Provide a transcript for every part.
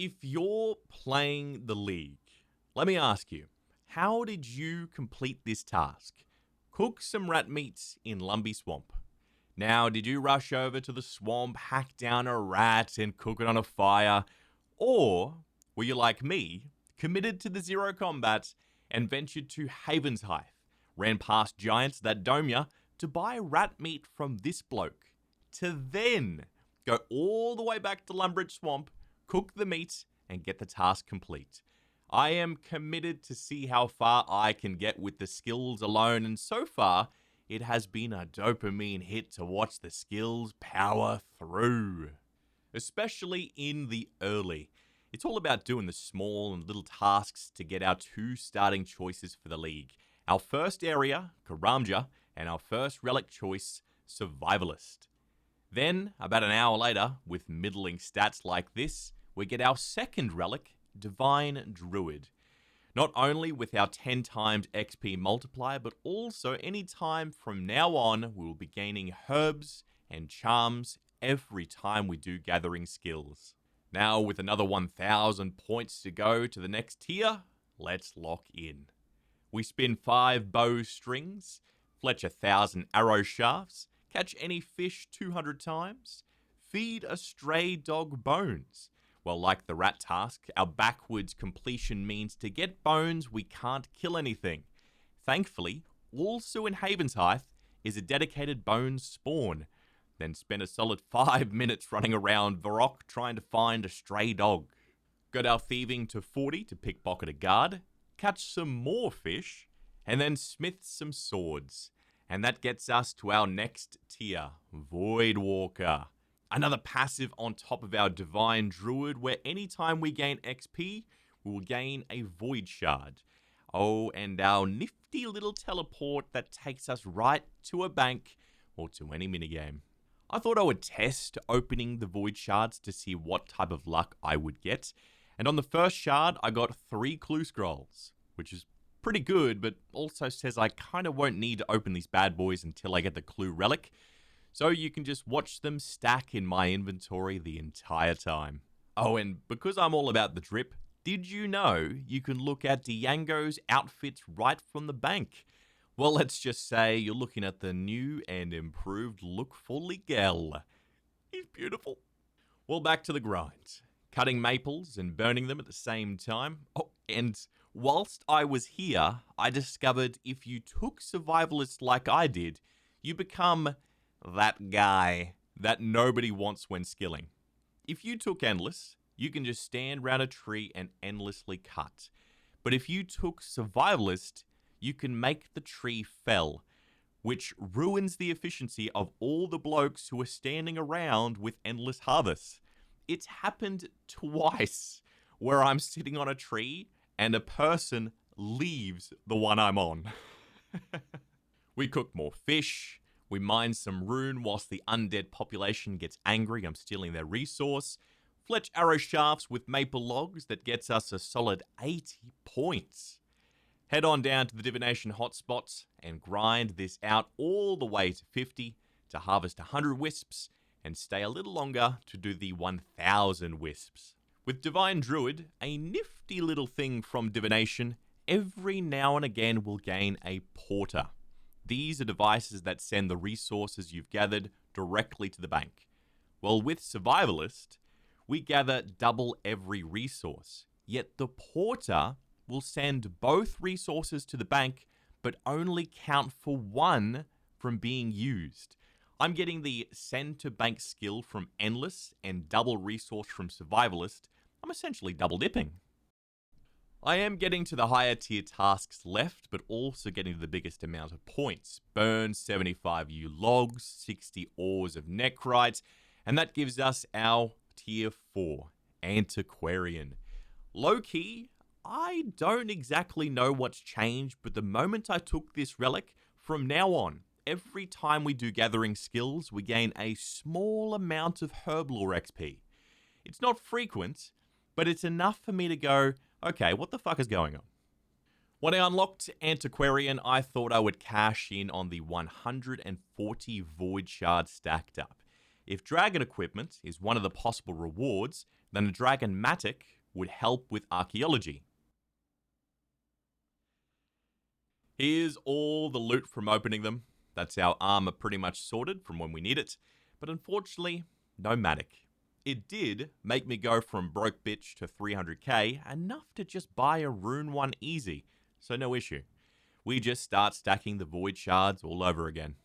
If you're playing the League, let me ask you, how did you complete this task? Cook some rat meats in Lumbee Swamp. Now, did you rush over to the swamp, hack down a rat, and cook it on a fire? Or were you like me, committed to the zero combat, and ventured to Haven's Hive, ran past giants that dome ya to buy rat meat from this bloke, to then go all the way back to Lumbridge Swamp, cook the meat, and get the task complete? I am committed to see how far I can get with the skills alone, and so far, it has been a dopamine hit to watch the skills power through. Especially in the early. It's all about doing the small and little tasks to get our two starting choices for the League. Our first area, Karamja, and our first relic choice, Survivalist. Then, about an hour later, with middling stats like this, we get our second relic, Divine Druid. Not only with our 10 times XP multiplier, but also any time from now on, we will be gaining herbs and charms every time we do gathering skills. Now, with another 1,000 points to go to the next tier, let's lock in. We spin 5 bow strings, fletch 1,000 arrow shafts, catch any fish 200 times, feed a stray dog bones. Well, like the rat task, our backwards completion means to get bones, we can't kill anything. Thankfully, also in Haven's Hive is a dedicated bones spawn. Then spend a solid 5 minutes running around Varrock trying to find a stray dog. Got our thieving to 40 to pickpocket a guard, catch some more fish, and then smith some swords. And that gets us to our next tier, Voidwalker. Another passive on top of our Divine Druid, where anytime we gain XP, we will gain a Void Shard. Oh, and our nifty little teleport that takes us right to a bank or to any minigame. I thought I would test opening the Void Shards to see what type of luck I would get. And on the first shard, I got 3 clue scrolls, which is pretty good, but also says I kind of won't need to open these bad boys until I get the clue relic. So you can just watch them stack in my inventory the entire time. Oh, and because I'm all about the drip, did you know you can look at Diango's outfits right from the bank? Well, let's just say you're looking at the new and improved look for Leaguell. He's beautiful. Well, back to the grind. Cutting maples and burning them at the same time. Oh, and whilst I was here, I discovered if you took Survivalist like I did, you become that guy that nobody wants when skilling. If you took Endless, you can just stand around a tree and endlessly cut. But if you took Survivalist, you can make the tree fell, which ruins the efficiency of all the blokes who are standing around with endless harvests. It's happened twice where I'm sitting on a tree and a person leaves the one I'm on. We cook more fish. We mine some rune whilst the undead population gets angry I'm stealing their resource. Fletch arrow shafts with maple logs that gets us a solid 80 points. Head on down to the divination hotspots and grind this out all the way to 50 to harvest 100 wisps and stay a little longer to do the 1,000 wisps. With Divine Druid, a nifty little thing from divination, every now and again we'll gain a porter. These are devices that send the resources you've gathered directly to the bank. Well, with Survivalist, we gather double every resource, yet the porter will send both resources to the bank, but only count for one from being used. I'm getting the send to bank skill from Endless and double resource from Survivalist. I'm essentially double dipping. I am getting to the higher tier tasks left, but also getting to the biggest amount of points. Burn 75 U logs, 60 ores of nechrite, and that gives us our tier 4, Antiquarian. Low key, I don't exactly know what's changed, but the moment I took this relic, from now on, every time we do gathering skills, we gain a small amount of Herblore XP. It's not frequent, but it's enough for me to go, okay, what the fuck is going on? When I unlocked Antiquarian, I thought I would cash in on the 140 Void Shards stacked up. If Dragon Equipment is one of the possible rewards, then a Dragonmatic would help with archaeology. Here's all the loot from opening them. That's our armor pretty much sorted from when we need it, but unfortunately, no Matic. It did make me go from broke bitch to 300k, enough to just buy a rune one easy, so no issue. We just start stacking the void shards all over again.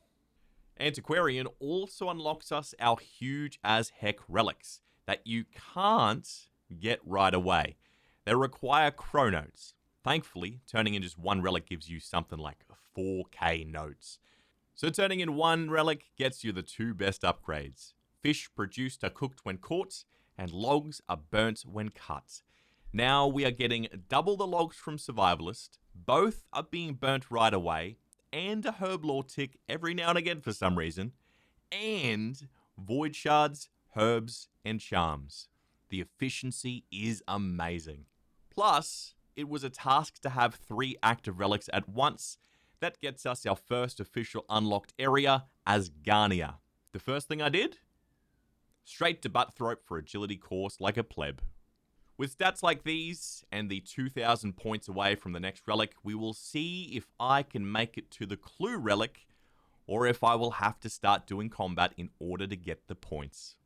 Antiquarian also unlocks us our huge as heck relics that you can't get right away. They require chronodes. Thankfully, turning in just one relic gives you something like 4k nodes. So turning in one relic gets you the two best upgrades. Fish produced are cooked when caught, and logs are burnt when cut. Now we are getting double the logs from Survivalist, both are being burnt right away, and a Herblore tick every now and again for some reason, and void shards, herbs, and charms. The efficiency is amazing. Plus, it was a task to have 3 active relics at once. That gets us our first official unlocked area, Asgarnia. The first thing I did? Straight to Butthroat for agility course like a pleb. With stats like these, and the 2,000 points away from the next relic, we will see if I can make it to the Clue relic, or if I will have to start doing combat in order to get the points.